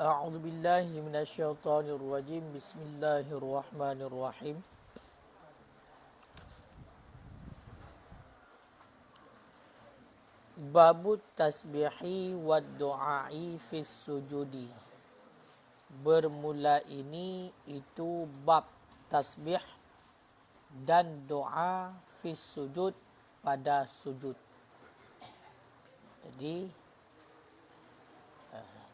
A'udzu billahi minasyaitonir rajim. Bismillahirrahmanirrahim. Babut tasbihi wad du'ai fis sujudi. Bermula ini itu bab tasbih dan doa fis sujud pada sujud. Jadi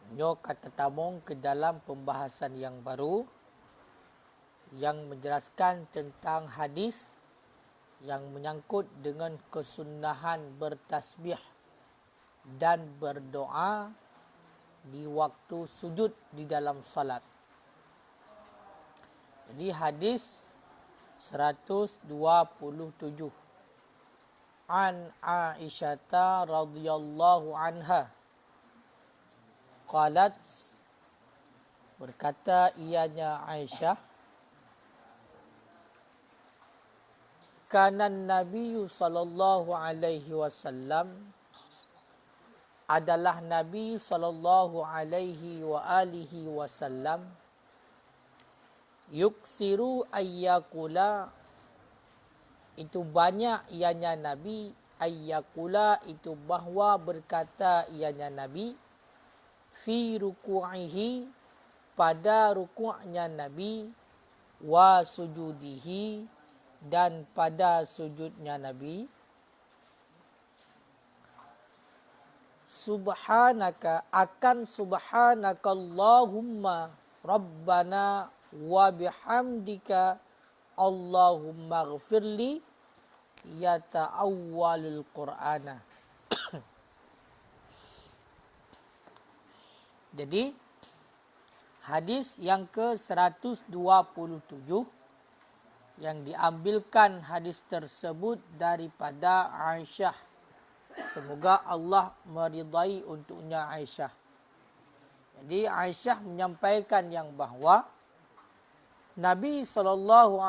nyo kata tamong ke dalam pembahasan yang baru yang menjelaskan tentang hadis yang menyangkut dengan kesunahan bertasbih dan berdoa di waktu sujud di dalam salat. Jadi hadis 127 an Aisyah radhiyallahu anha qalat, berkata ianya Aisyah, kana Nabi sallallahu alaihi wasallam, adalah Nabi sallallahu alaihi wa alihi wasallam, yuksiru ayyakula, itu banyak ianya Nabi, ayyakula itu bahwa berkata ianya Nabi, fi ruku'ihi, pada ruku'nya Nabi, wa sujudihi, dan pada sujudnya Nabi, subhanaka, akan subhanakallahumma rabbana wa bihamdika Allahumma ghfirli, yata'awwalul Qur'ana. Jadi hadis yang ke-127 yang diambilkan hadis tersebut daripada Aisyah. Semoga Allah meridai untuknya Aisyah. Jadi Aisyah menyampaikan yang bahawa Nabi SAW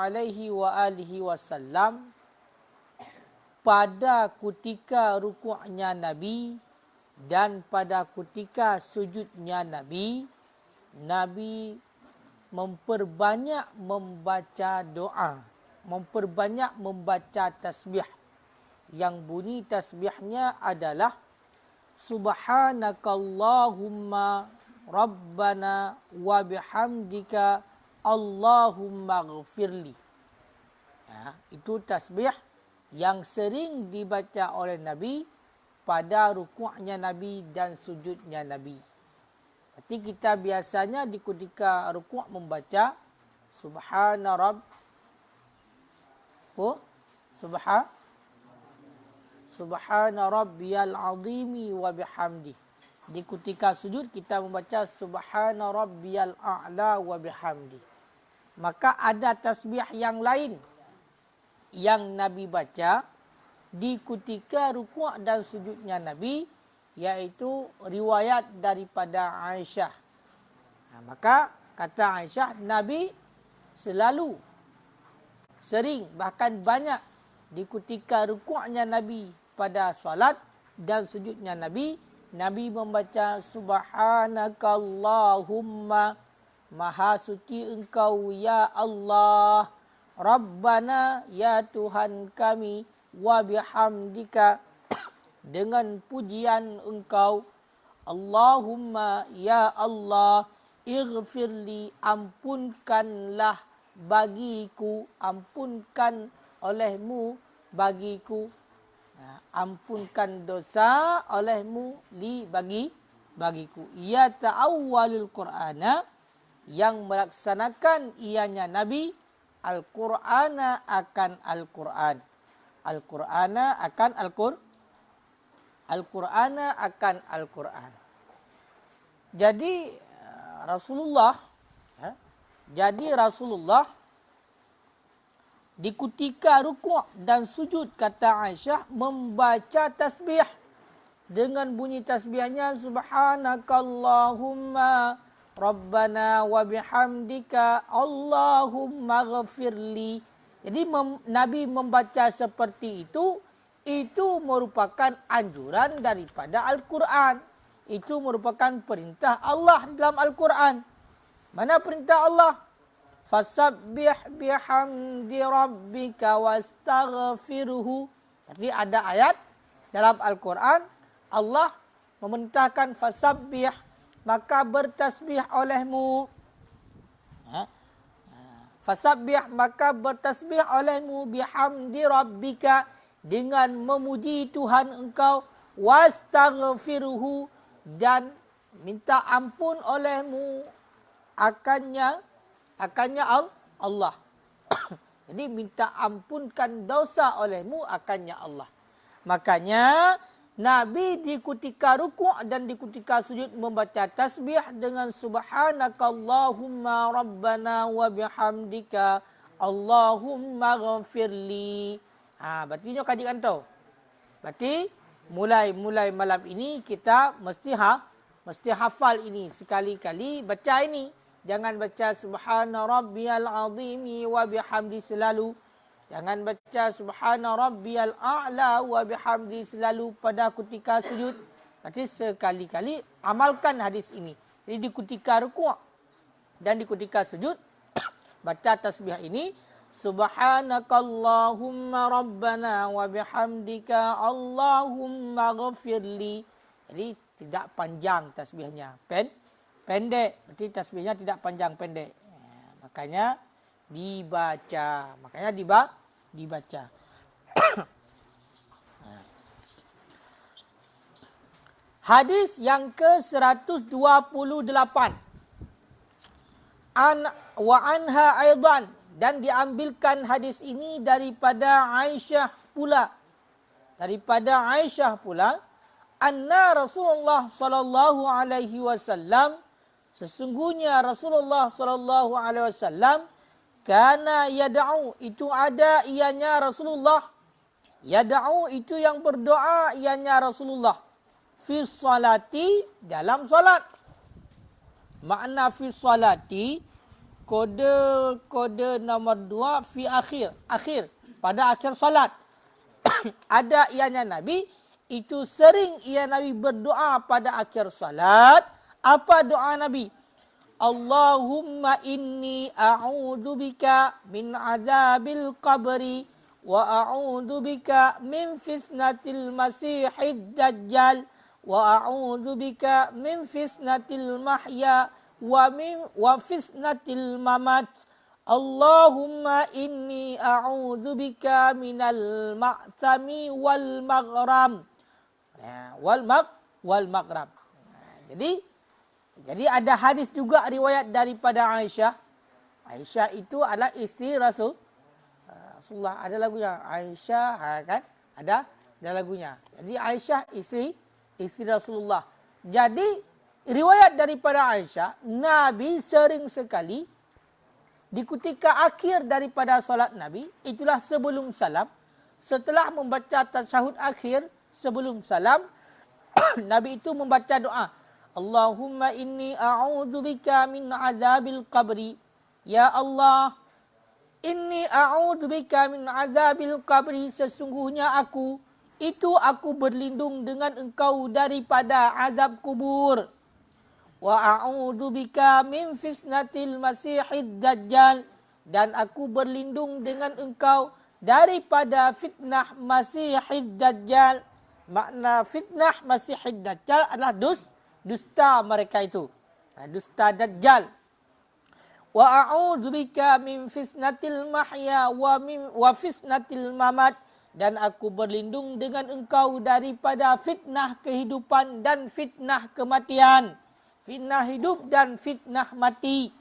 pada ketika rukuknya Nabi dan pada ketika sujudnya Nabi, Nabi memperbanyak membaca doa, memperbanyak membaca tasbih. Yang bunyi tasbihnya adalah subhanakallahumma rabbana wa bihamdika Allahumma ghfirli. Itu tasbih yang sering dibaca oleh Nabi pada rukuknya Nabi dan sujudnya Nabi. Berarti kita biasanya di ketika rukuk membaca subhana rabb, subhana rabbiyal azimi wa bihamdi. Di ketika sujud kita membaca subhana rabbiyal a'la wa bihamdi. Maka ada tasbih yang lain yang Nabi baca di ketika rukuk dan sujudnya Nabi, yaitu riwayat daripada Aisyah. Maka kata Aisyah, Nabi selalu, sering, bahkan banyak di ketika rukuknya Nabi pada salat dan sujudnya Nabi, Nabi membaca subhanakallahumma, maha suci engkau ya Allah, Rabbana, ya Tuhan kami, wa bihamdika, dengan pujian engkau, Allahumma, ya Allah, ighfirli, ampunkanlah bagiku, ampunkan olehmu bagiku, ampunkan dosa olehmu bagiku. Ya ta'awwalul Qur'ana, yang melaksanakan ianya Nabi, Al-Qur'ana akan Al-Qur'an. Al-Qur'ana akan Al-Qur'ana akan Al-Qur'an. Jadi Rasulullah di ketika rukuk dan sujud, kata Aisyah, membaca tasbih dengan bunyi tasbihnya subhanakallahumma rabbana wa bihamdika Allahumma ghafirli. Jadi Nabi membaca seperti itu merupakan anjuran daripada Al-Quran. itu merupakan perintah Allah dalam Al-Quran. Mana perintah Allah? Fasabbih bihamdi rabbika wastaghfirhu. Jadi ada ayat dalam Al-Quran, Allah memerintahkan fasabbih, maka bertasbih olehmu. Fasabbih, maka bertasbih olehmu bihamdi rabbika, dengan memuji Tuhan engkau, wastaghfirhu, dan minta ampun olehmu akannya Allah. Jadi minta ampunkan dosa olehmu akannya Allah. Makanya Nabi di ketika rukuk dan di ketika sujud membaca tasbih dengan subhanakallahumma rabbana wa bihamdika Allahumma ghafirli. Berarti ni kaji kan tahu. Berarti mulai malam ini kita mesti hafal ini, sekali-kali baca ini. Jangan baca subhana rabbiyal azimi wa bihamdi selalu. Jangan baca subhana rabbiyal a'la wa bihamdi selalu pada ketika sujud. Berarti sekali-kali amalkan hadis ini. Jadi di ketika rukuk dan di ketika sujud baca tasbih ini, subhanakallahumma rabbana wa bihamdika Allahumma ghafirli. Jadi tidak panjang tasbihnya, pendek. Berarti tasbihnya tidak panjang, pendek. Makanya dibaca. Dibaca. Hadis yang ke-128. Wa anha aidan, dan diambilkan hadis ini daripada Aisyah pula. Anna Rasulullah sallallahu alaihi wasallam, sesungguhnya Rasulullah sallallahu alaihi wasallam, kana yad'u, itu ada ianya Rasulullah. Yad'u itu yang berdoa ianya Rasulullah. Fi salati, dalam salat. Makna fi salati, kode nomor 2, fi akhir, pada akhir salat. Ada ianya Nabi, itu sering ia Nabi berdoa pada akhir salat. Apa doa Nabi? Allahumma inni a'udzubika min azabil qabri wa a'udzubika min fitnatil masihid dajjal wa a'udzubika min fitnatil mahya wa fitnatil mamat. Allahumma inni a'udzubika minal ma'thami wal maghram. Wal maghram. Jadi ada hadis juga riwayat daripada Aisyah. Aisyah itu adalah isteri Rasulullah. Ada lagunya. Aisyah, kan? Ada lagunya. Jadi Aisyah isteri Rasulullah. Jadi riwayat daripada Aisyah, Nabi sering sekali di ketika akhir daripada solat Nabi, itulah sebelum salam, setelah membaca tasyahud akhir sebelum salam, Nabi itu membaca doa, Allahumma inni a'udzubika min azabil qabri. Ya Allah, inni a'udzubika min azabil qabri, sesungguhnya aku berlindung dengan engkau daripada azab kubur. Wa a'udzubika min fitnatil masihid dajjal, dan aku berlindung dengan engkau daripada fitnah masihid dajjal. Makna fitnah masihid dajjal adalah dusta mereka itu. Dusta dajjal. Wa a'udzubika min fitnatil mahya wa fitnatil mamat, dan aku berlindung dengan engkau daripada fitnah kehidupan dan fitnah kematian. Fitnah hidup dan fitnah mati.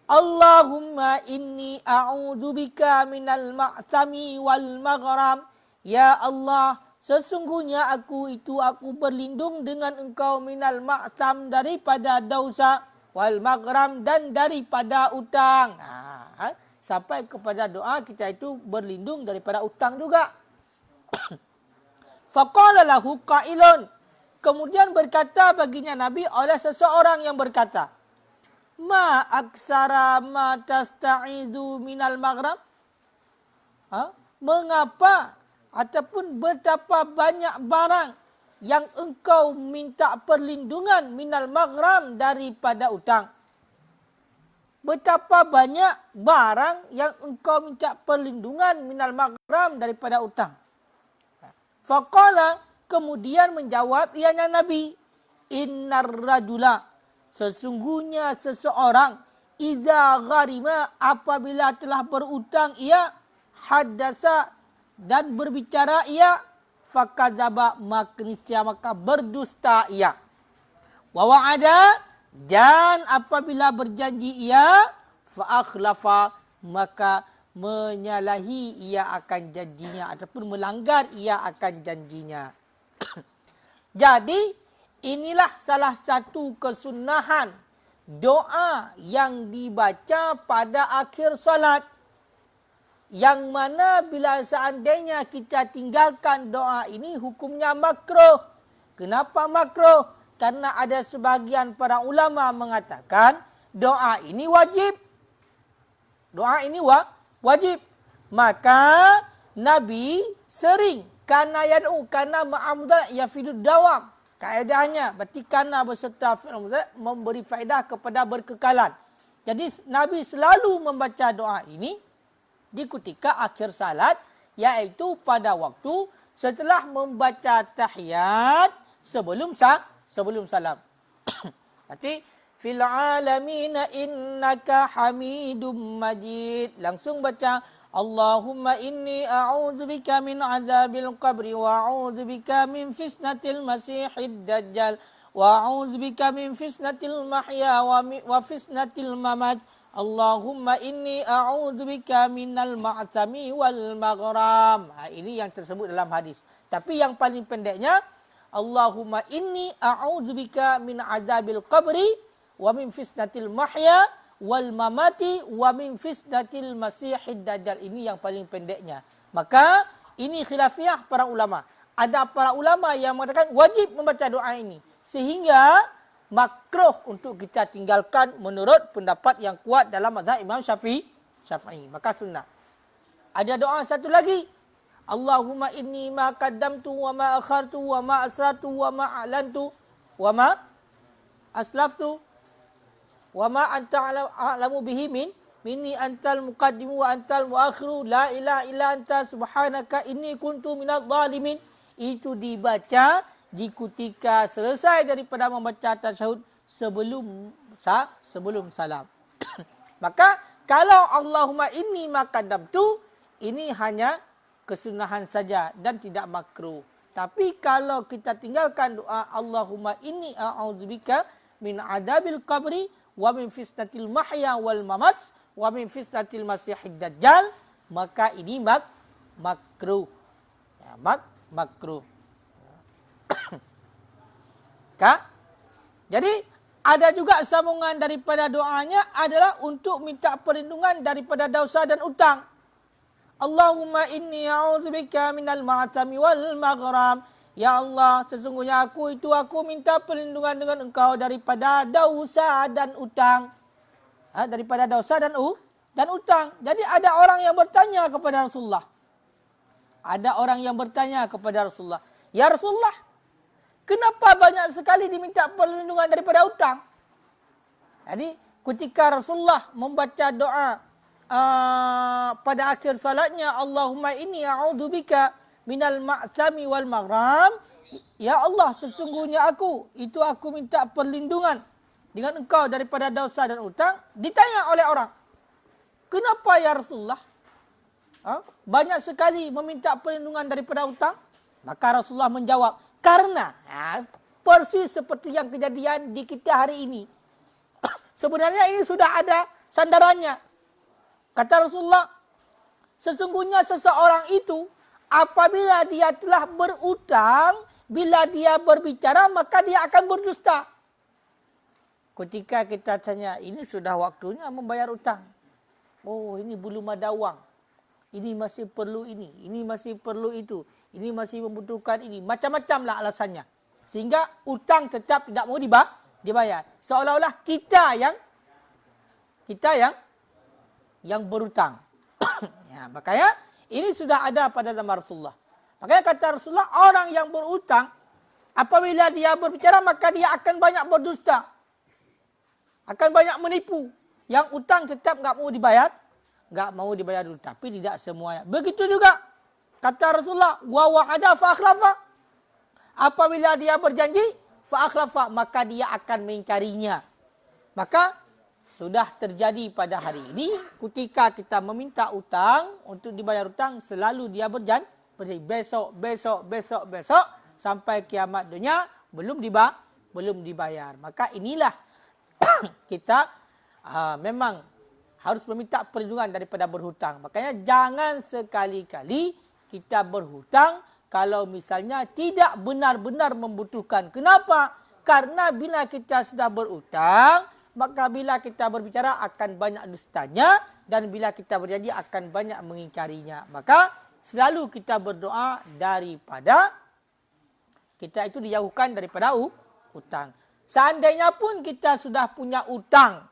Allahumma inni a'udzubika minal ma'thami wal maghram. Ya Allah, sesungguhnya aku berlindung dengan engkau minal ma'tham, daripada dosa, wal maghram, dan daripada utang. Sampai kepada doa kita itu berlindung daripada utang juga. Faqala lahu qailun, kemudian berkata baginya Nabi oleh seseorang yang berkata, Ma aksara ma tasta'idu minal maghram. Mengapa ataupun betapa banyak barang yang engkau minta perlindungan minal maghram daripada utang. Betapa banyak barang yang engkau minta perlindungan minal maghram daripada utang. Faqala, kemudian menjawab ianya Nabi, innar rajula, sesungguhnya seseorang, idza gharima, apabila telah berutang ia, haddasa, dan berbicara ia, fakadzaba, maka berdusta ia. Wa wa'ada, dan apabila berjanji ia, fa akhlafa, maka menyalahi ia akan janjinya ataupun melanggar ia akan janjinya. Jadi inilah salah satu kesunahan doa yang dibaca pada akhir salat, yang mana bila seandainya kita tinggalkan doa ini hukumnya makruh. Kenapa makruh? Karena ada sebahagian para ulama mengatakan doa ini wajib. Doa ini wajib. Maka Nabi sering kana yad'u, kana ma'amudal yafidud dawam. Kaedahnya berarti kana beserta fi'il memberi faedah kepada berkekalan. Jadi Nabi selalu membaca doa ini di ketika akhir salat, iaitu pada waktu setelah membaca tahiyat sebelum salam. Nanti fil alamin innaka hamidum majid, langsung baca Allahumma inni a'udzubika min azabil qabri wa a'udzubika min fitnatil masiihid dajjal wa a'udzubika min fitnatil mahya wa fitnatil mamat. Allahumma inni a'udzubika minal ma'sami wal maghram. Ini yang tersebut dalam hadis. Tapi yang paling pendeknya, Allahumma inni a'udzubika min azabil qabri wa min fitnatil mahya wal mamati wa min fitnatil masiihid dajjal. Ini yang paling pendeknya. Maka ini khilafiyah para ulama. Ada para ulama yang mengatakan wajib membaca doa ini, sehingga makruh untuk kita tinggalkan menurut pendapat yang kuat dalam mazhab Imam Syafi'i. Maka sunnah. Ada doa satu lagi. Allahumma inni ma qaddamtu wa ma akhartu wa ma asratu wa ma a'lantu wa ma aslaftu wa ma anta a'lamu bihi minni antal muqaddimu wa antal muakhiru la ilaha illa anta subhanaka inni kuntu minadh dhalimin. Itu dibaca di ketika selesai daripada membaca tasyahud sebelum salam. Maka kalau Allahumma inni ma qaddamtu, ini hanya kesunahan saja dan tidak makruh. Tapi kalau kita tinggalkan doa Allahumma inni a'udzubika min adabil qabri wa min fitnatil mahya wal mamat wa min fitnatil masiihid dajjal, maka ini makruh. Ya, makruh. Jadi ada juga sambungan daripada doanya adalah untuk minta perlindungan daripada dosa dan utang. Allahumma inni a'udzubika minal ma'sami wal maghram. Ya Allah, sesungguhnya aku minta perlindungan dengan Engkau daripada dosa dan utang. Daripada dosa dan utang. Jadi ada orang yang bertanya kepada Rasulullah. Ya Rasulullah, kenapa banyak sekali diminta perlindungan daripada utang? Jadi ketika Rasulullah membaca doa pada akhir salatnya, Allahumma inni a'udzubika minal ma'sami wal maghram. Ya Allah, sesungguhnya aku minta perlindungan dengan Engkau daripada dosa dan utang. Ditanya oleh orang, kenapa ya Rasulullah? Banyak sekali meminta perlindungan daripada utang. Maka Rasulullah menjawab, karena persis seperti yang kejadian di kita hari ini. Sebenarnya ini sudah ada sandarannya. Kata Rasulullah, sesungguhnya seseorang itu apabila dia telah berutang, bila dia berbicara maka dia akan berdusta. Ketika kita tanya, ini sudah waktunya membayar utang. Oh, ini belum ada wang. Ini masih perlu ini masih perlu itu. Ini masih membutuhkan ini. Macam-macamlah alasannya. Sehingga utang tetap tidak mau dibayar. Seolah-olah kita yang berutang. Ya, makanya ini sudah ada pada zaman Rasulullah. Makanya kata Rasulullah, orang yang berutang Apabila dia berbicara, maka dia akan banyak berdusta. Akan banyak menipu. Yang utang tetap enggak mau dibayar. Enggak mau dibayar dulu. Tapi tidak semuanya. Begitu juga. Kata Rasulullah, wa wa'ada fa akhlafa. Apabila dia berjanji, fa akhlafa, maka dia akan mengingkarinya. Maka sudah terjadi pada hari ini, ketika kita meminta utang untuk dibayar utang, selalu dia berjanji besok, sampai kiamat dunia belum dibayar. Maka inilah kita memang harus meminta perlindungan daripada berhutang. Makanya jangan sekali-kali kita berhutang kalau misalnya tidak benar-benar membutuhkan. Kenapa? Karena bila kita sudah berhutang, maka bila kita berbicara akan banyak dustanya, dan bila kita berjanji akan banyak mengingkarinya. Maka selalu kita berdoa daripada kita itu dijauhkan daripada utang. Seandainya pun kita sudah punya utang,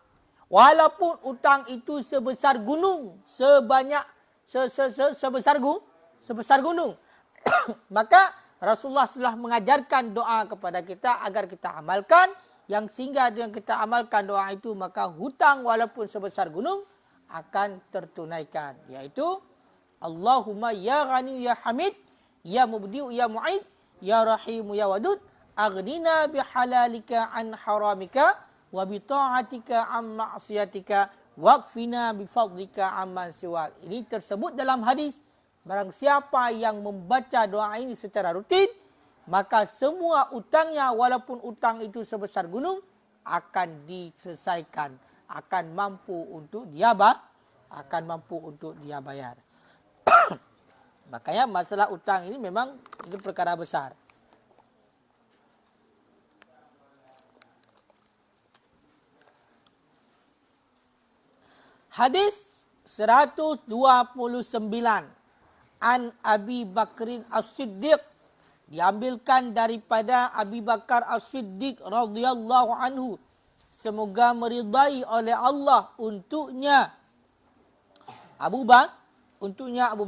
walaupun utang itu sebesar gunung, sebesar gunung, maka Rasulullah telah mengajarkan doa kepada kita agar kita amalkan. Yang sehingga dengan kita amalkan doa itu, maka hutang walaupun sebesar gunung akan tertunaikan. Yaitu, Allahumma ya ghani ya hamid, ya mubdi'u ya mu'id, ya rahimu ya wadud, aghnina bihalalika an haramika, wa bita'atika an ma'asiyatika, waqfina bifadlika amman siwak. Ini tersebut dalam hadis. Barang siapa yang membaca doa ini secara rutin, maka semua utangnya, walaupun utang itu sebesar gunung, akan diselesaikan, akan mampu untuk dia bayar. Makanya masalah utang ini memang itu perkara besar. Hadis 129 an Abi Bakrin As-Siddiq, diambilkan daripada Abi Bakar As-Siddiq radhiyallahu anhu, semoga meridai oleh Allah untuknya Abu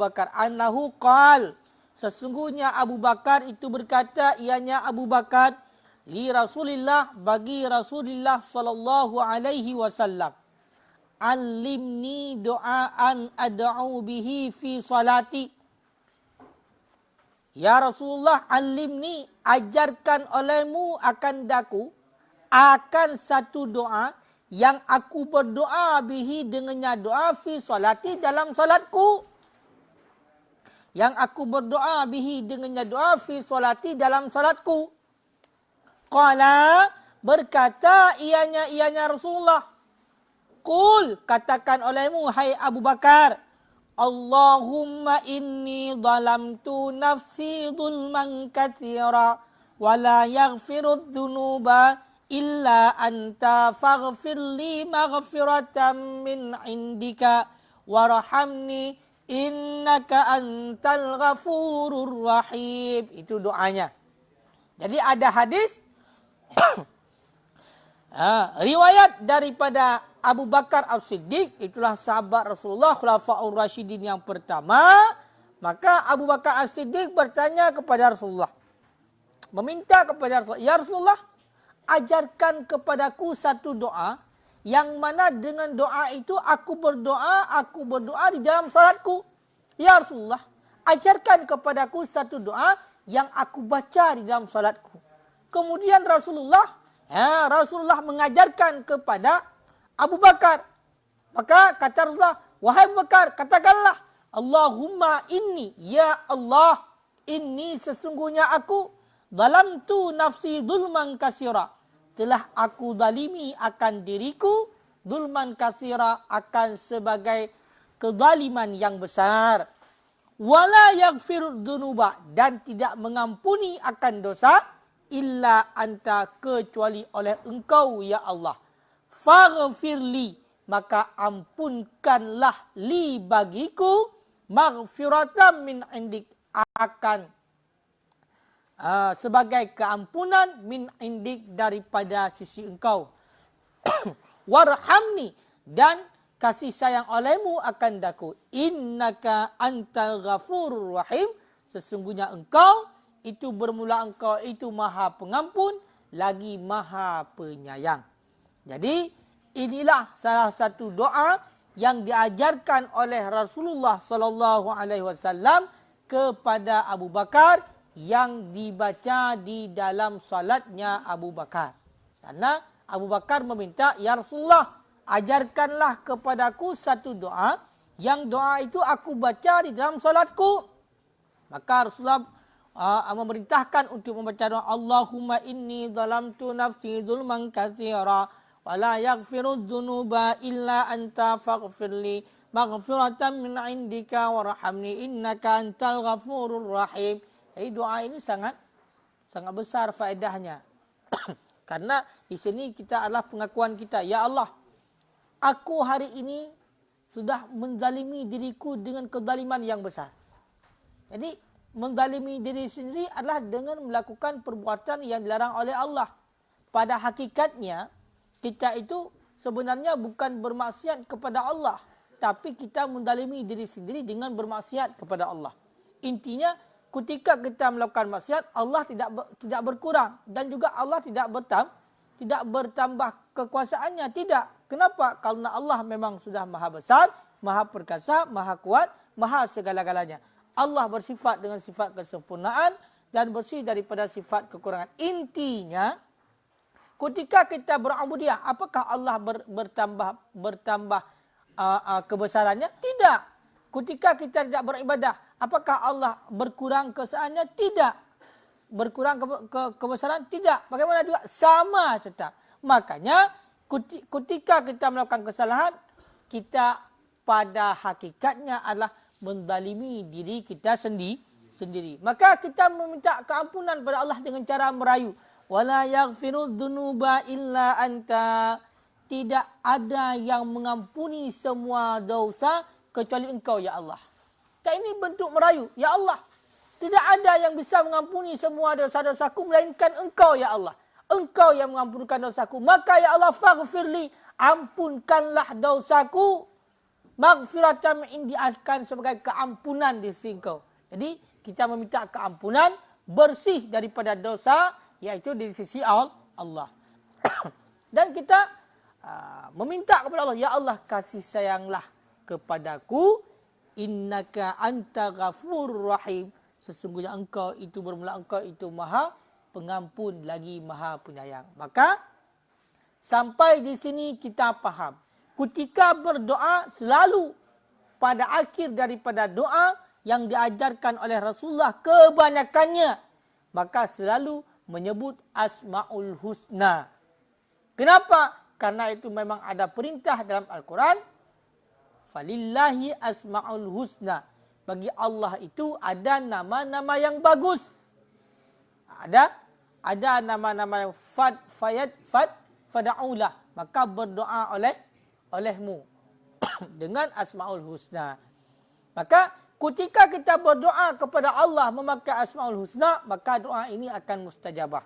Bakar, annahu qal, sesungguhnya Abu Bakar itu berkata, ianya Abu Bakar, li Rasulillah, bagi Rasulullah sallallahu alaihi wasallam, alimni doaan ad'u bihi fi salati. Ya Rasulullah, alimni, ajarkan olehmu akan daku akan satu doa yang aku berdoa bihi dengannya, doa fi salati, dalam salatku. Yang aku berdoa bihi dengannya, doa fi salati, dalam salatku. Qala, berkata ianya Rasulullah, qul, katakan olehmu hai Abu Bakar, Allahumma inni zalamtu nafsi zulman katsira wa la yaghfiru dzunuba illa anta faghfir li maghfiratan min indika warhamni innaka antal ghafurur rahim. Itu doanya. Jadi ada hadis riwayat daripada Abu Bakar As-Siddiq, itulah sahabat Rasulullah, Khulafaur Rasyidin yang pertama. Maka Abu Bakar As-Siddiq bertanya kepada Rasulullah, meminta kepada Rasulullah, ya Rasulullah, ajarkan kepadaku satu doa, yang mana dengan doa itu aku berdoa di dalam salatku. Ya Rasulullah, ajarkan kepadaku satu doa yang aku baca di dalam salatku. Kemudian Rasulullah mengajarkan kepada Abu Bakar. Maka kata Rasulullah, wahai Abu Bakar, katakanlah, Allahumma inni, ya Allah, inni, sesungguhnya aku, zalamtu nafsi zulman kasira, telah aku zalimi akan diriku, zulman kasira, akan sebagai kezaliman yang besar. Wala yaghfiru dzunuba, dan tidak mengampuni akan dosa, illa anta, kecuali oleh engkau ya Allah. Faghfirli, maka ampunkanlah li bagiku, maghfiratan min indik, akan sebagai keampunan min indik, daripada sisi engkau. Warhamni, dan kasih sayang olehmu akan daku. Innaka antal ghafurur rahim, sesungguhnya engkau itu bermula Engkau itu Maha Pengampun lagi Maha Penyayang. Jadi inilah salah satu doa yang diajarkan oleh Rasulullah sallallahu alaihi wasallam kepada Abu Bakar yang dibaca di dalam salatnya Abu Bakar. Karena Abu Bakar meminta, "Ya Rasulullah, ajarkanlah kepadaku satu doa yang doa itu aku baca di dalam salatku." Maka Rasulullah memerintahkan untuk membaca doa, "Allahumma inni zalamtu nafsi zulman katsira wa la yaghfiru dzunuba illa anta faghfirli maghfiratan min indika warhamni innaka antal ghafurur rahim." Jadi doa ini sangat besar faedahnya. Karena di sini kita adalah pengakuan kita, "Ya Allah, aku hari ini sudah menzalimi diriku dengan kezaliman yang besar." Jadi menzalimi diri sendiri adalah dengan melakukan perbuatan yang dilarang oleh Allah. Pada hakikatnya kita itu sebenarnya bukan bermaksiat kepada Allah, tapi kita menzalimi diri sendiri dengan bermaksiat kepada Allah. Intinya ketika kita melakukan maksiat, Allah tidak berkurang dan juga Allah tidak bertambah kekuasaannya, tidak. Kenapa? Karena Allah memang sudah maha besar, maha perkasa, maha kuat, maha segala-galanya. Allah bersifat dengan sifat kesempurnaan dan bersih daripada sifat kekurangan. Intinya, ketika kita berubudiyah, apakah Allah bertambah kebesarannya? Tidak. Ketika kita tidak beribadah, apakah Allah berkurang kebesarannya? Tidak. Berkurang kebesaran? Tidak. Bagaimana juga? Sama tetap. Makanya ketika kita melakukan kesalahan, kita pada hakikatnya adalah menzalimi diri kita sendiri. Maka kita meminta keampunan pada Allah dengan cara merayu. "Wala yaghfiru dzunuba illa anta." Tidak ada yang mengampuni semua dosa kecuali Engkau, ya Allah. Ini bentuk merayu. Ya Allah, tidak ada yang bisa mengampuni semua dosa-dosaku melainkan Engkau, ya Allah. Engkau yang mengampunkan dosaku. Maka ya Allah, faghfirli, ampunkanlah dosaku. Maghfiratan indi, akan sebagai keampunan di sisi Engkau. Jadi kita meminta keampunan bersih daripada dosa, yaitu di sisi Allah. Dan kita meminta kepada Allah, "Ya Allah, kasih sayanglah kepadaku, innaka anta ghafurur rahim." Sesungguhnya Engkau itu bermula Engkau itu Maha Pengampun lagi Maha Penyayang. Maka sampai di sini kita faham. Ketika berdoa selalu pada akhir daripada doa yang diajarkan oleh Rasulullah kebanyakannya, maka selalu menyebut Asmaul Husna. Kenapa? Karena itu memang ada perintah dalam Al-Quran, "Falillahi Asmaul Husna." Bagi Allah itu ada nama-nama yang bagus. Ada nama-nama yang fada'ulah. Maka berdoa olehmu dengan Asmaul Husna. Maka ketika kita berdoa kepada Allah memakai Asmaul Husna, maka doa ini akan mustajabah.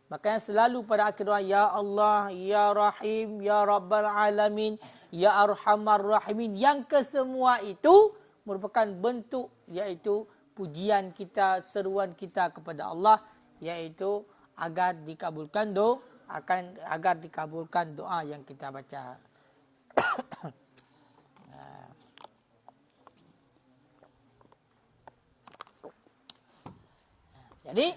Makanya selalu pada akhir doa, "Ya Allah, Ya Rahim, Ya Rabbal Alamin, Ya Arhamar Rahimin." Yang kesemua itu merupakan bentuk, yaitu pujian kita, seruan kita kepada Allah, yaitu agar dikabulkan doa yang kita baca. Jadi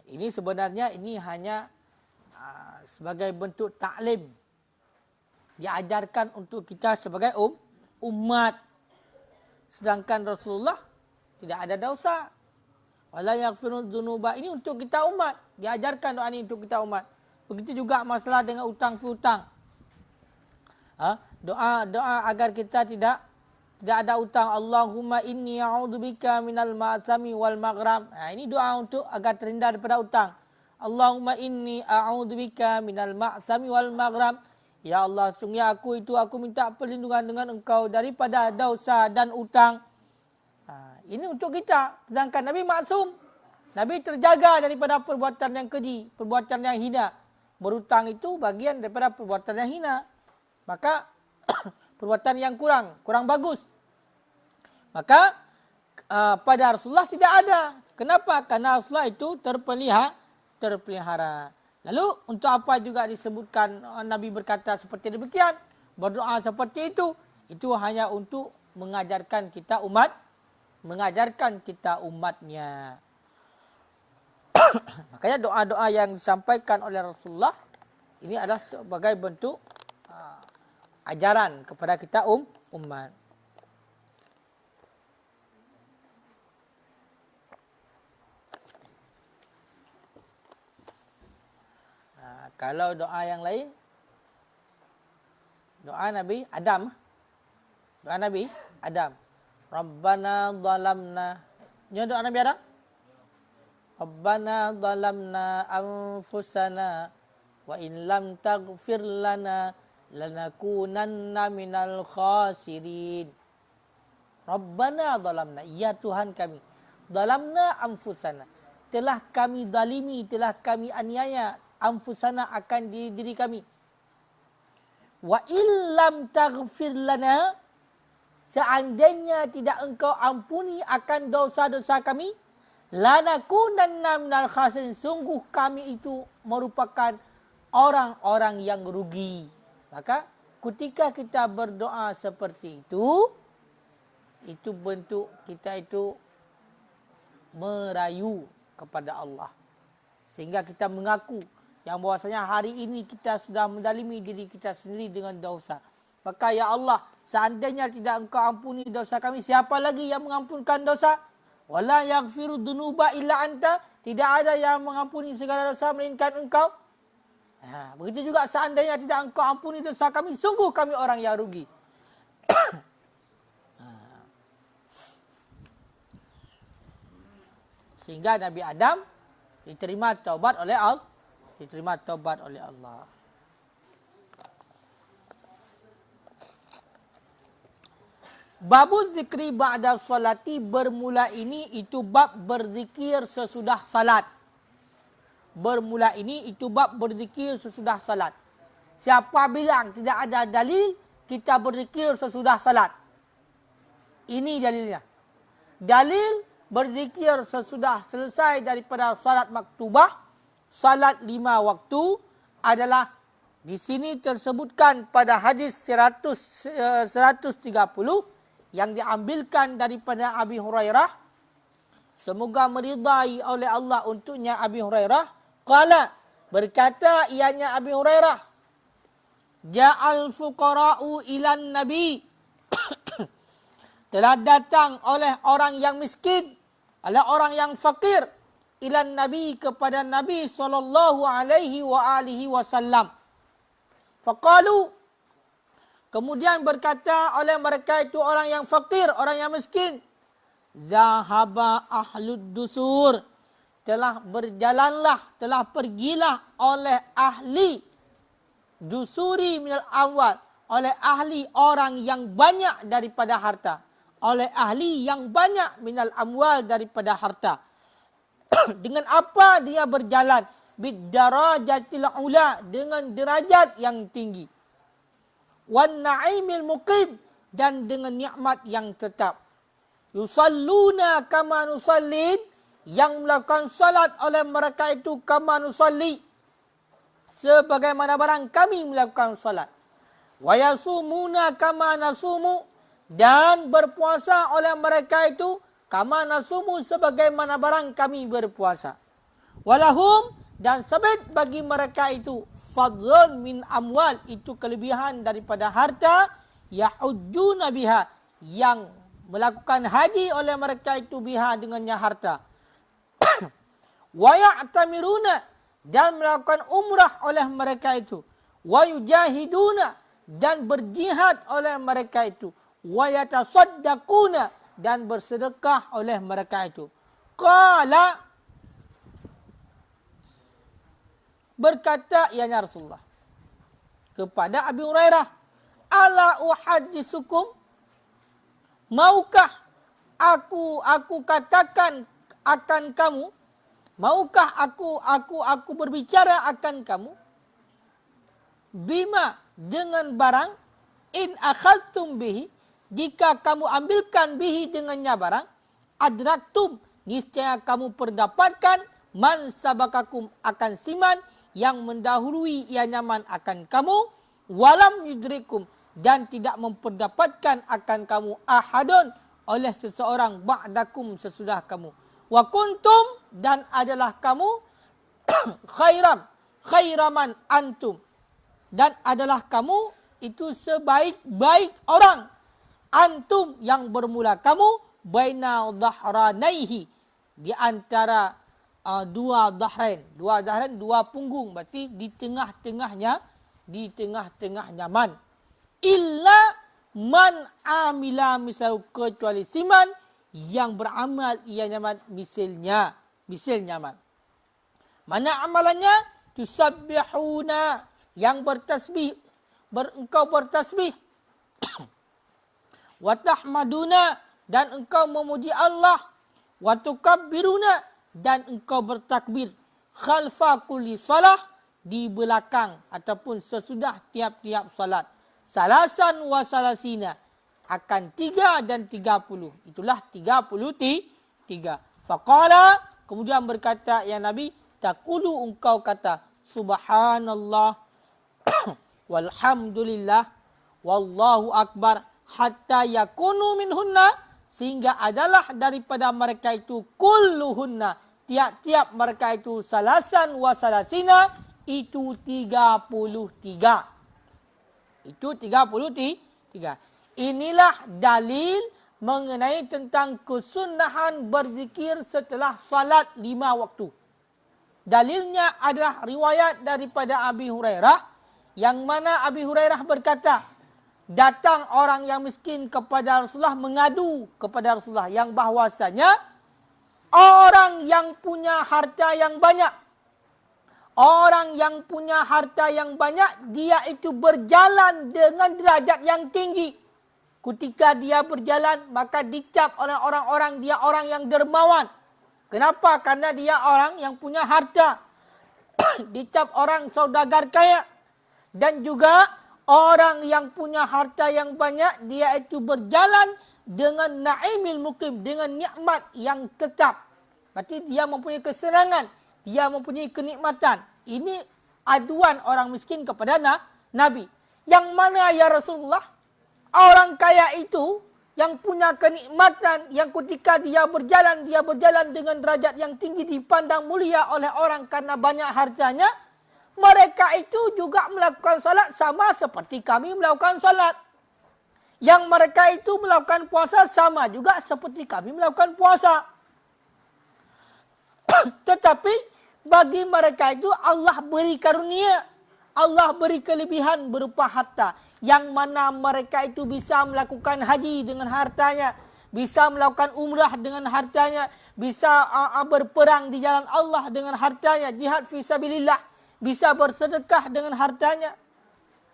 ini sebenarnya ini hanya sebagai bentuk taklim, diajarkan untuk kita sebagai umat. Sedangkan Rasulullah tidak ada dosa. Wala yaghfiru dzunuba, ini untuk kita umat. Diajarkan doa ini untuk kita umat. Begitu juga masalah dengan utang piutang. Doa agar kita tidak ada utang. Allahumma inni a'udzubika minal ma'tsami wal maghram. Ini doa untuk agar terhindar daripada utang. Allahumma inni a'udzubika minal ma'tsami wal maghram. Ya Allah, sungguh aku minta perlindungan dengan Engkau daripada dosa dan utang. Ini untuk kita. Sedangkan Nabi maksum. Nabi terjaga daripada perbuatan yang keji, perbuatan yang hina. Berutang itu bagian daripada perbuatan yang hina. Maka perbuatan yang kurang bagus. Maka pada Rasulullah tidak ada. Kenapa? Karena Rasulullah itu terpelihara. Lalu untuk apa juga disebutkan Nabi berkata seperti demikian, berdoa seperti itu? Itu hanya untuk mengajarkan kita umatnya. Makanya doa-doa yang disampaikan oleh Rasulullah ini adalah sebagai bentuk ajaran kepada kita umat. Kalau doa yang lain, doa Nabi Adam. Doa Nabi Adam. Rabbana dhalamna. Ini doa Nabi Adam. Rabbana dhalamna anfusana wa in lam taghfir lana lanakunanna minal khasirin. Rabbana dhalamna, ya Tuhan kami. Dhalamna anfusana. Telah kami zalimi, telah kami aniaya anfusana akan diri kami. Wa illam taghfir lana, seandainya tidak engkau ampuni akan dosa-dosa kami, lanakunanna minal khasirin, sungguh kami itu merupakan orang-orang yang rugi. Maka ketika kita berdoa seperti itu bentuk kita itu merayu kepada Allah. Sehingga kita mengaku yang bahwasanya hari ini kita sudah mendalimi diri kita sendiri dengan dosa. Maka ya Allah, seandainya tidak engkau ampuni dosa kami, siapa lagi yang mengampunkan dosa? Wala yaghfiru dzunuba illa anta, tidak ada yang mengampuni segala dosa melainkan engkau. Begitu juga seandainya tidak engkau ampuni dosa kami, sungguh kami orang yang rugi. Sehingga Nabi Adam diterima taubat oleh Allah. Babul zikri ba'da salati, bermula ini itu bab berzikir sesudah salat. Bermula ini itu bab berzikir sesudah salat. Siapa bilang tidak ada dalil kita berzikir sesudah salat? Ini dalilnya. Dalil berzikir sesudah selesai daripada salat maktubah, salat 5 waktu adalah di sini tersebutkan pada hadis 130 yang diambilkan daripada Abi Hurairah. Semoga meridai oleh Allah untuknya Abi Hurairah. Qala, berkata ianya Abi Hurairah, ja'al fuqara'u ilan nabi. Telah datang oleh orang yang miskin, oleh orang yang fakir, ilan nabi, kepada Nabi sallallahu alaihi wa alihi wasallam. Faqalu, kemudian berkata oleh mereka itu orang yang fakir, orang yang miskin, zahaba ahlud dusur, telah berjalanlah, telah pergilah oleh ahli dusuri minal amwal, oleh ahli orang yang banyak daripada harta, oleh ahli yang banyak minal amwal daripada harta. Dengan apa dia berjalan? Bidarajatil ula, dengan derajat yang tinggi. Wan na'imil muqim, dan dengan nikmat yang tetap. Yusalluna kama nusallin, yang melakukan salat oleh mereka itu kama nusalli, sebagaimana barang kami melakukan salat. Wa yasumuna kama nasumu, dan berpuasa oleh mereka itu kama nasumu, sebagaimana barang kami berpuasa. Walahum, dan sabit bagi mereka itu fadlun min amwal, itu kelebihan daripada harta, yahujjuna biha, yang melakukan haji oleh mereka itu biha, dengannya harta. Wa ya'tamiruna, dan melakukan umrah oleh mereka itu. Wa yujahiduna, dan berjihad oleh mereka itu. Wa yatasaddaquna, dan bersedekah oleh mereka itu. Qala, berkata ianya Rasulullah kepada Abi Hurairah, ala uhadditsukum, maukah aku katakan akan kamu, maukah aku berbicara akan kamu, bima, dengan barang, in akhadtum bihi, jika kamu ambilkan bihi dengannya barang, adraktum, niscaya kamu perdapatkan man sabakakum akan siman yang mendahului ia nyaman akan kamu, walam yudrikum, dan tidak memperdapatkan akan kamu ahadun oleh seseorang ba'dakum sesudah kamu. Wa kuntum, dan adalah kamu khairaman antum, dan adalah kamu itu sebaik-baik orang, antum yang bermula kamu, baina dhahranaihi, di antara dua dhahrain, dua punggung, berarti di tengah-tengahnya man. Illa man amila misal, kecuali siman yang beramal ia nyaman misalnya man. Mana amalannya? Tusabbihuna, yang bertasbih, engkau bertasbih. Wa tahmaduna, dan engkau memuji Allah. Wa tukabbiruna, dan engkau bertakbir. Khalfa kulli salah, di belakang ataupun sesudah tiap-tiap salat. Salasan wa salasina, akan 3 dan 30. Itulah 33. Faqala, kemudian berkata ya Nabi, taqulu, engkau kata subhanallah walhamdulillah wallahu akbar hatta yakunu minhunna, sehingga adalah daripada mereka itu kulluhunna, tiap-tiap mereka itu salasan wa salasina, itu 33. Itu 33. Inilah dalil mengenai tentang kesunahan berzikir setelah salat 5 waktu. Dalilnya adalah riwayat daripada Abi Hurairah, yang mana Abi Hurairah berkata, datang orang yang miskin kepada Rasulullah mengadu kepada Rasulullah yang bahwasanya orang yang punya harta yang banyak, dia itu berjalan dengan derajat yang tinggi. Ketika dia berjalan, maka dicap oleh orang-orang dia orang yang dermawan. Kenapa? Karena dia orang yang punya harta. Dicap orang saudagar kaya. Dan juga orang yang punya harta yang banyak, dia itu berjalan dengan na'imil mukim, dengan nikmat yang tetap. Berarti dia mempunyai kesenangan, dia mempunyai kenikmatan. Ini aduan orang miskin kepada Nabi. Yang mana ya Rasulullah? Orang kaya itu yang punya kenikmatan, yang ketika dia berjalan dengan derajat yang tinggi, dipandang mulia oleh orang karena banyak hartanya. Mereka itu juga melakukan salat sama seperti kami melakukan salat. Yang mereka itu melakukan puasa sama juga seperti kami melakukan puasa. Tetapi bagi mereka itu Allah beri karunia, Allah beri kelebihan berupa harta, yang mana mereka itu bisa melakukan haji dengan hartanya, bisa melakukan umrah dengan hartanya, bisa berperang di jalan Allah dengan hartanya, jihad fisabilillah, bisa bersedekah dengan hartanya.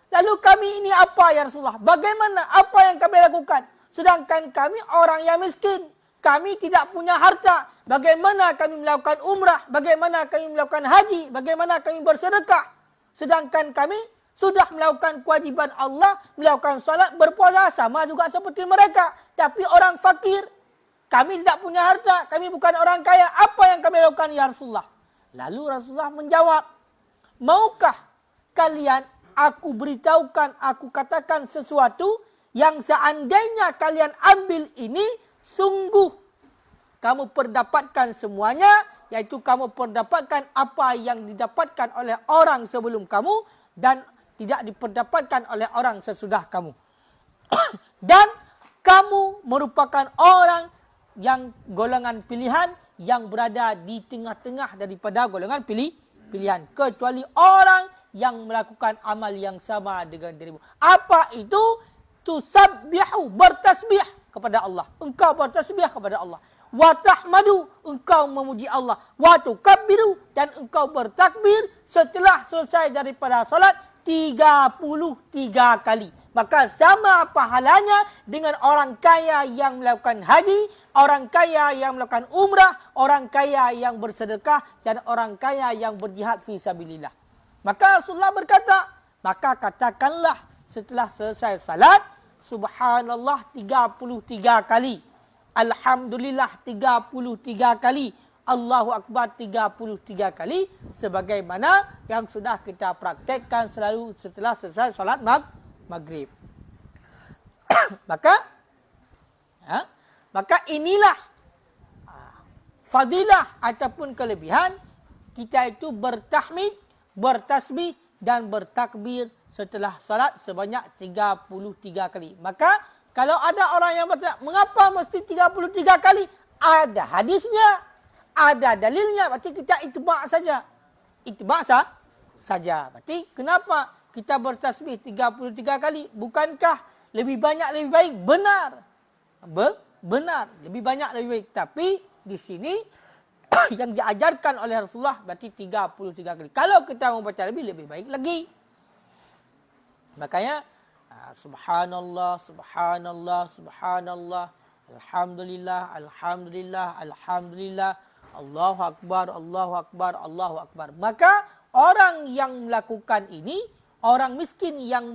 Lalu kami ini apa ya Rasulullah? Bagaimana? Apa yang kami lakukan? Sedangkan kami orang yang miskin, kami tidak punya harta. Bagaimana kami melakukan umrah? Bagaimana kami melakukan haji? Bagaimana kami bersedekah? Sedangkan kami sudah melakukan kewajiban Allah, melakukan salat, berpuasa, sama juga seperti mereka. Tapi orang fakir, kami tidak punya harta, kami bukan orang kaya. Apa yang kami lakukan ya Rasulullah? Lalu Rasulullah menjawab, maukah kalian aku beritahukan, aku katakan sesuatu yang seandainya kalian ambil ini, sungguh kamu perdapatkan semuanya, yaitu kamu perdapatkan apa yang didapatkan oleh orang sebelum kamu dan tidak diperdapatkan oleh orang sesudah kamu. Dan kamu merupakan orang yang golongan pilihan yang berada di tengah-tengah daripada golongan pilihan. Kecuali orang yang melakukan amal yang sama dengan dirimu. Apa itu? Tusabbihu, bertasbih kepada Allah. Engkau bertasbih kepada Allah. Wa tahmadu, engkau memuji Allah. Wa tukabbiru, dan engkau bertakbir setelah selesai daripada salat 33 kali. Maka sama pahalanya dengan orang kaya yang melakukan haji, orang kaya yang melakukan umrah, orang kaya yang bersedekah, dan orang kaya yang berjihad fi sabilillah. Maka Rasulullah berkata, maka katakanlah setelah selesai salat, subhanallah 33 kali. Alhamdulillah 33 kali, Allahu Akbar 33 kali, sebagaimana yang sudah kita praktekkan selalu setelah selesai solat maghrib. Maka inilah fadilah ataupun kelebihan kita itu bertahmid, bertasbih dan bertakbir setelah salat sebanyak 33 kali. Maka kalau ada orang yang bertanya, mengapa mesti 33 kali? Ada hadisnya, ada dalilnya, berarti kita itibak saja. Itibak saja. Berarti kenapa kita bertasbih 33 kali? Bukankah lebih banyak lebih baik? Benar. Benar, lebih banyak lebih baik. Tapi di sini yang diajarkan oleh Rasulullah berarti 33 kali. Kalau kita membaca lebih baik lagi. Makanya subhanallah, subhanallah, subhanallah, alhamdulillah, alhamdulillah, alhamdulillah, Allahu akbar, Allahu akbar, Allahu akbar. Maka orang yang melakukan ini, orang miskin yang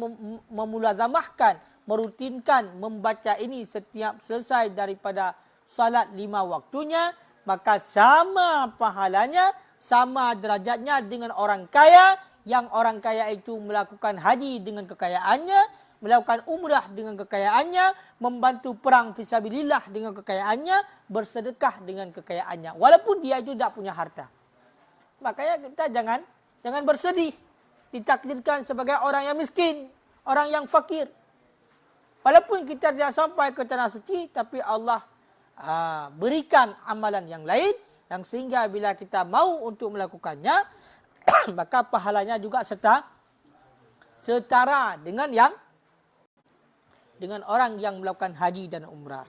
memulazamahkan, merutinkan membaca ini setiap selesai daripada salat 5 waktunya, maka sama pahalanya, sama derajatnya dengan orang kaya, yang orang kaya itu melakukan haji dengan kekayaannya, melakukan umrah dengan kekayaannya, membantu perang fisabilillah dengan kekayaannya, bersedekah dengan kekayaannya, walaupun dia itu tidak punya harta. Makanya kita jangan bersedih ditakdirkan sebagai orang yang miskin, orang yang fakir. Walaupun kita tidak sampai ke tanah suci, tapi Allah berikan amalan yang lain, yang sehingga bila kita mau untuk melakukannya, maka pahalanya juga setara dengan orang yang melakukan haji dan umrah.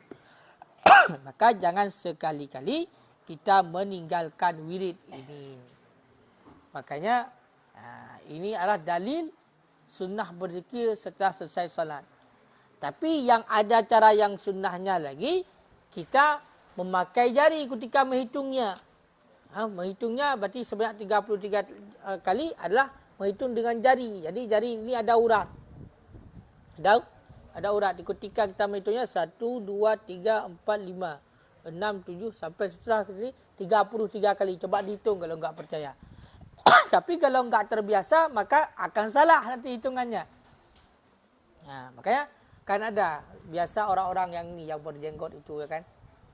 Maka jangan sekali-kali kita meninggalkan wirid ini. Makanya ini adalah dalil sunnah berzikir setelah selesai salat. Tapi yang ada cara yang sunnahnya lagi, kita memakai jari ketika menghitungnya. Menghitungnya berarti sebanyak 33 kali adalah menghitung dengan jari. Jadi jari ini ada urat. Ada urat. Ketika kita menghitungnya 1, 2, 3, 4, 5, 6, 7 sampai setelah 33 kali. Coba dihitung kalau enggak percaya. Tapi kalau enggak terbiasa, maka akan salah nanti hitungannya. Makanya kan ada biasa orang-orang yang ini yang berjenggot itu, ya kan?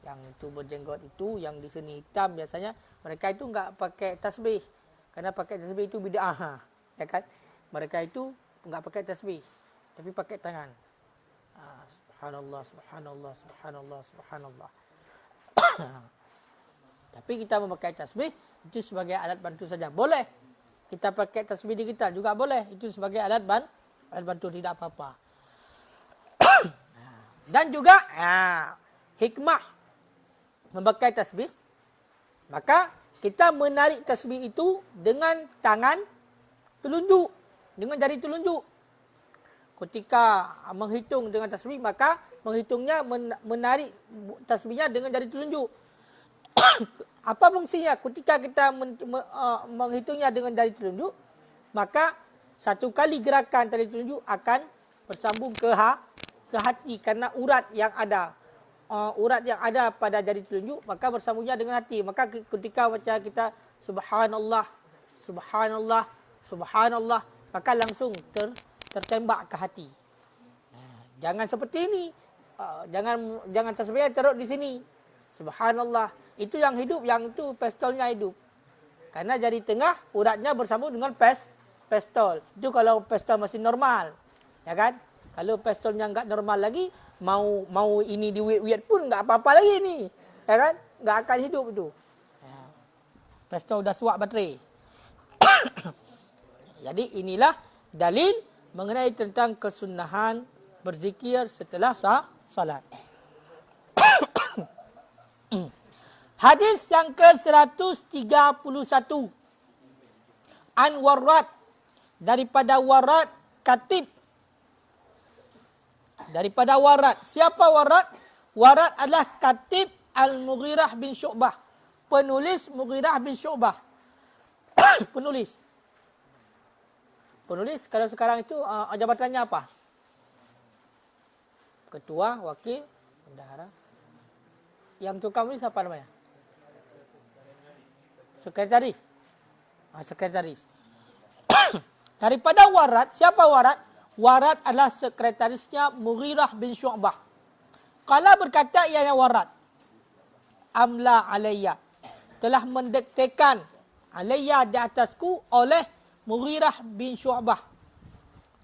Yang itu berjenggot itu, yang di sini hitam, biasanya mereka itu enggak pakai tasbih. Karena pakai tasbih itu bid'ah, ya kan? Mereka itu enggak pakai tasbih, tapi pakai tangan. Subhanallah, subhanallah, subhanallah, subhanallah. Tapi kita memakai tasbih itu sebagai alat bantu saja. Boleh. Kita pakai tasbih digital juga boleh. Itu sebagai alat bantu, tidak apa-apa. Dan juga hikmah memakai tasbih, maka kita menarik tasbih itu dengan tangan telunjuk, dengan jari telunjuk. Ketika menghitung dengan tasbih, maka menghitungnya menarik tasbihnya dengan jari telunjuk. Apa fungsinya? Ketika kita menghitungnya dengan jari telunjuk, maka satu kali gerakan jari telunjuk akan bersambung ke hati, karena urat yang ada pada jari telunjuk, maka bersambungnya dengan hati. Maka ketika baca kita subhanallah, subhanallah, subhanallah, maka langsung tertembak ke hati. Jangan seperti ini. Jangan tasbih taruh di sini. Subhanallah. Itu yang hidup, yang itu pistolnya hidup. Karena jari tengah uratnya bersambung dengan pistol. Itu kalau pistol masih normal. Ya kan? Kalau pistolnya enggak normal lagi, mau ini diwiat pun enggak apa-apa lagi ni. Ya kan? Enggak akan hidup itu. Pistol dah suak baterai. Jadi inilah dalil mengenai tentang kesunahan berzikir setelah salat. Hadis yang ke-131. An Warrad, daripada Warrad Katib. Daripada Warrad. Siapa Warrad? Warrad adalah Katib Al-Mughirah bin Syu'bah. Penulis Mughirah bin Syu'bah. Penulis kalau sekarang itu jabatannya apa? Ketua, wakil, bendahara. Yang tukang menulis siapa namanya? Sekretaris. Sekretaris. Daripada Warad, siapa Warad? Warad adalah sekretarisnya Mughirah bin Syu'bah. Qala berkata ia yang Warad, amla alayya, telah mendiktekan alayya di atasku oleh Mughirah bin Syu'bah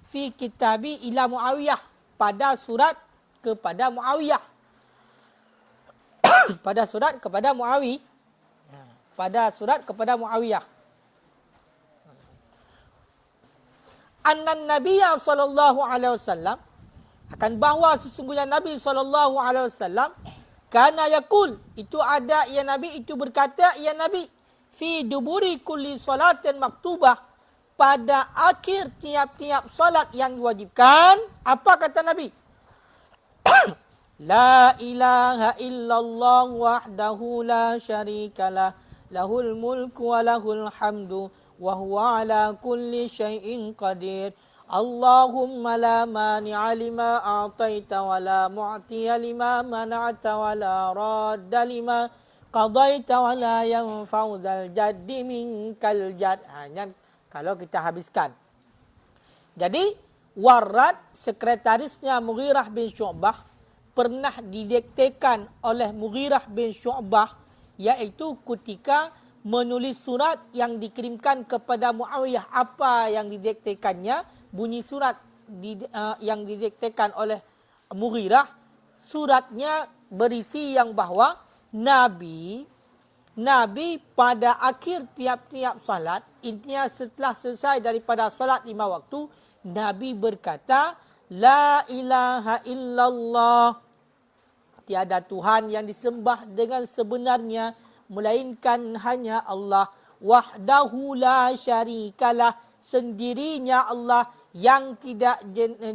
fi kitabi ila Muawiyah, pada surat kepada Muawiyah. Pada surat kepada Muawiyah. Pada surat kepada Muawiyah. Annan Nabiyya sallallahu alaihi wasallam, akan bahawa sesungguhnya Nabi sallallahu alaihi wasallam kana yaqul, itu ada ya Nabi itu berkata ya Nabi, fi duburi kulli salatin maktubah, pada akhir tiap-tiap salat yang diwajibkan, apa kata Nabi? La ilaha illallah wahdahu la syarikalah, lahul mulku wa lahul hamdu wa huwa ala kulli syai'in qadir. Allahumma la mani'a lima a'taita wa la mu'tiya lima mana'ta wa la radda lima qadaita wa la yanfa'u dzal jaddi minkal jadd. Hanya kalau kita habiskan. Jadi Warad, sekretarisnya Mughirah bin Syu'bah, pernah didiktekan oleh Mughirah bin Syu'bah, iaitu ketika menulis surat yang dikirimkan kepada Muawiyah. Apa yang didiktekannya? Bunyi surat yang didiktekan oleh Mughirah. Suratnya berisi yang bahawa Nabi pada akhir tiap-tiap salat, intinya setelah selesai daripada salat 5 waktu, Nabi berkata, La ilaha illallah, tiada Tuhan yang disembah dengan sebenarnya melainkan hanya Allah. Wahdahu la syarikalah, sendirinya Allah yang tidak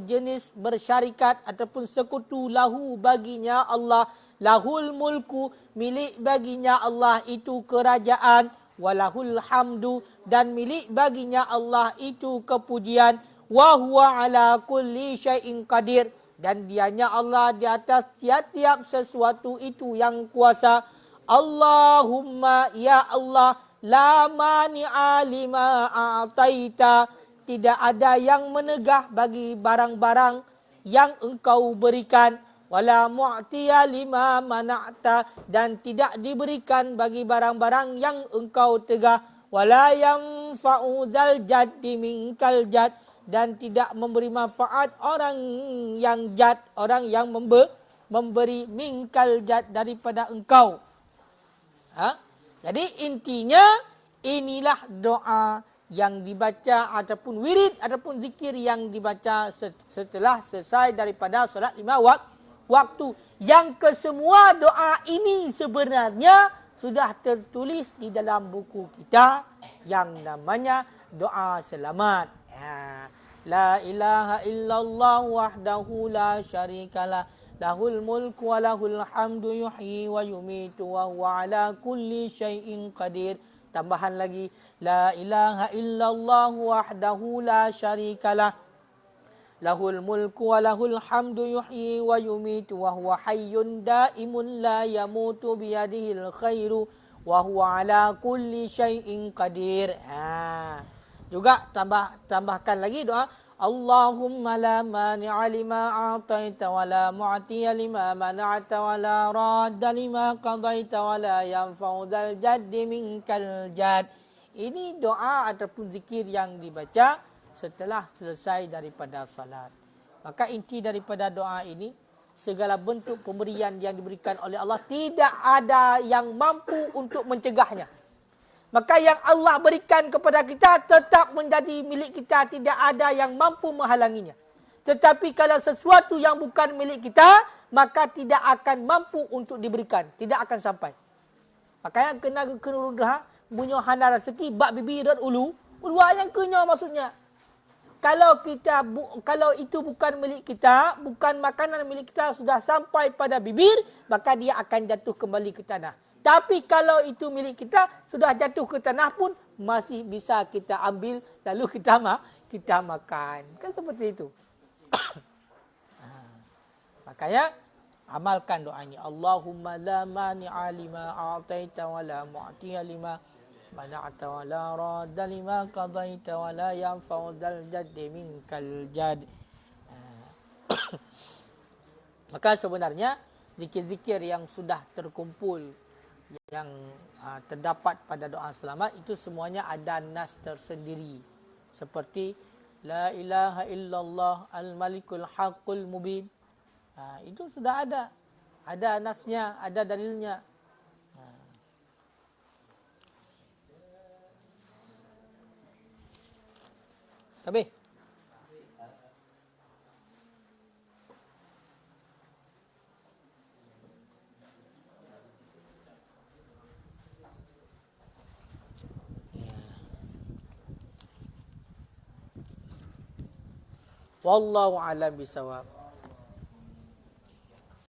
jenis bersyarikat ataupun sekutu. Lahu, baginya Allah. Lahul mulku, milik baginya Allah itu kerajaan. Walahul hamdu, dan milik baginya Allah itu kepujian. Wa huwa ala kulli syai'in qadir, dan dianya Allah di atas tiap-tiap sesuatu itu yang kuasa. Allahumma, ya Allah, la mani'a lima a'taita, tidak ada yang menegah bagi barang-barang yang engkau berikan. Wala mu'tiya lima mana'ta, dan tidak diberikan bagi barang-barang yang engkau tegah. Wala yanfa'u dzal jaddi minkal jadd, dan tidak memberi manfaat orang yang jad, orang yang memberi minkal jad, daripada engkau. Jadi intinya inilah doa yang dibaca ataupun wirid ataupun zikir yang dibaca setelah selesai daripada solat 5 waktu. Yang kesemua doa ini sebenarnya sudah tertulis di dalam buku kita yang namanya doa selamat. La ilaha illallah wahdahu la syarikalah, lahul mulku wa lahul hamdu yuhyi wa yumitu wa huwa ala kulli syai'in qadir. Tambahan lagi, la ilaha illallah wahdahu la syarikalah, lahul mulku wa lahul hamdu yuhyi wa yumitu wa huwa hayyun daimun la yamutu biyadihil khairu wa huwa ala kulli syai'in qadir. Juga tambahkan lagi doa, Allahumma la mani'a lima a'taita wa la mu'tiya lima mana'ta wa la radda lima qadaita wa la yanfa'u dzal jaddi minkal jadd. Ini doa ataupun zikir yang dibaca setelah selesai daripada salat. Maka inti daripada doa ini, segala bentuk pemberian yang diberikan oleh Allah tidak ada yang mampu untuk mencegahnya. Maka yang Allah berikan kepada kita tetap menjadi milik kita. Tidak ada yang mampu menghalanginya. Tetapi kalau sesuatu yang bukan milik kita, maka tidak akan mampu untuk diberikan. Tidak akan sampai. Makanya kena rudha, bunyo hana rezeki, bak bibi red ulu. Uluan yang kena maksudnya. Kalau itu bukan milik kita, bukan makanan milik kita, sudah sampai pada bibir, maka dia akan jatuh kembali ke tanah. Tapi kalau itu milik kita, sudah jatuh ke tanah pun masih bisa kita ambil, lalu kita makan. Kan seperti itu. Makanya Amalkan doa ini. Allahumma la mani'a lima a'taita wa la mu'tiya lima mana'ta wa la radda lima qadaita wa la yanfa'u dzal jaddi minkal jad. Maka sebenarnya zikir-zikir yang sudah terkumpul, yang terdapat pada doa selamat itu semuanya ada nas tersendiri. Seperti la ilaha illallah al-malikul haqqul mubin. Itu sudah ada. Ada nasnya, ada dalilnya. Habis? Wallahu a'lam bishawab.